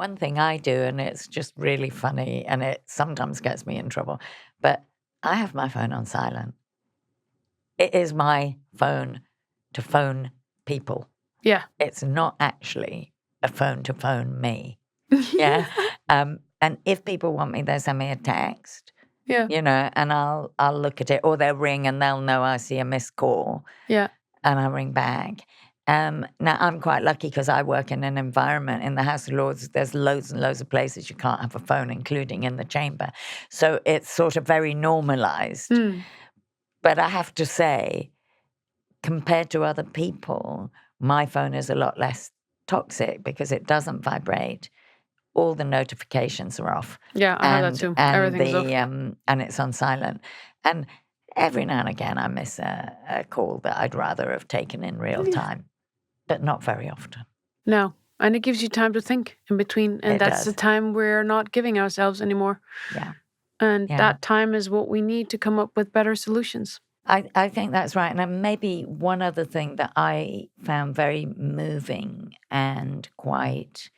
One thing I do, and it's just really funny, and it sometimes gets me in trouble, but I have my phone on silent. It is my phone to phone people. Yeah. It's not actually a phone to phone me. Yeah. And if people want me, they send me a text. Yeah. And I'll look at it, or they'll ring and they'll know I see a missed call. Yeah. And I'll ring back. Now, I'm quite lucky because I work in an environment in the House of Lords. There's loads and loads of places you can't have a phone, including in the chamber. So it's sort of very normalized. But I have to say, compared to other people, my phone is a lot less toxic because it doesn't vibrate. All the notifications are off. Yeah, I have that too. Everything's off. And it's on silent. And every now and again, I miss a call that I'd rather have taken in real time, but not very often. No, and it gives you time to think in between, and that's the time we're not giving ourselves anymore. Yeah. And that time is what we need to come up with better solutions. I think that's right. And maybe one other thing that I found very moving and quite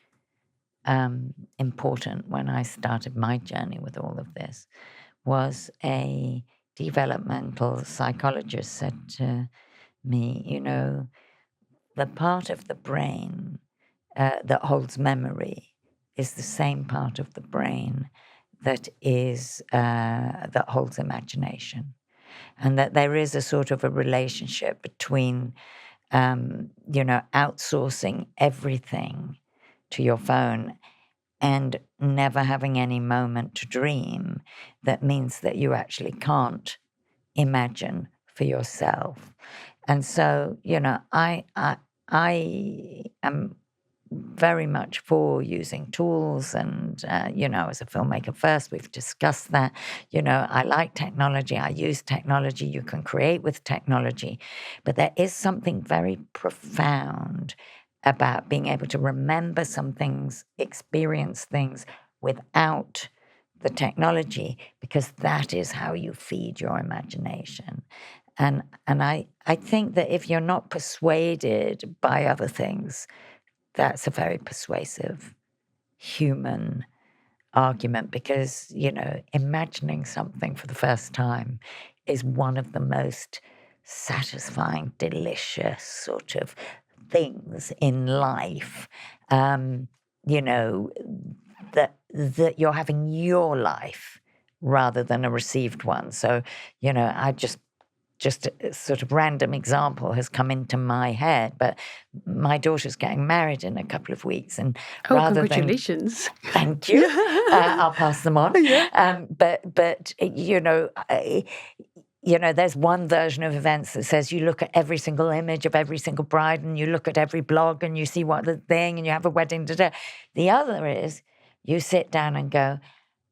important when I started my journey with all of this was a developmental psychologist said to me, the part of the brain that holds memory is the same part of the brain that holds imagination. And that there is a sort of a relationship between, outsourcing everything to your phone and never having any moment to dream. That means that you actually can't imagine for yourself. And so, I am very much for using tools and, as a filmmaker first, we've discussed that. I like technology. I use technology. You can create with technology. But there is something very profound about being able to remember some things, experience things without the technology, because that is how you feed your imagination. And I think that if you're not persuaded by other things, that's a very persuasive human argument, because, imagining something for the first time is one of the most satisfying, delicious sort of things in life, that you're having your life rather than a received one. So, I just a sort of random example has come into my head, but my daughter's getting married in a couple of weeks, and congratulations! Thank you. I'll pass them on. Yeah. But there's one version of events that says you look at every single image of every single bride, and you look at every blog, and you see what the thing, and you have a wedding today. The other is you sit down and go,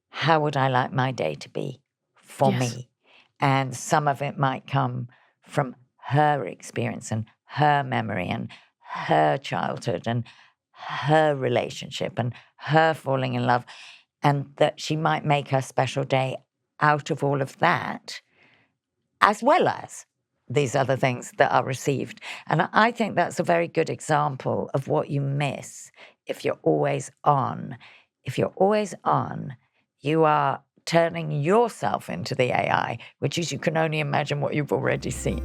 how would I like my day to be for me? And some of it might come from her experience and her memory and her childhood and her relationship and her falling in love, and that she might make her special day out of all of that, as well as these other things that are received. And I think that's a very good example of what you miss if you're always on. If you're always on, you are turning yourself into the AI, which is you can only imagine what you've already seen.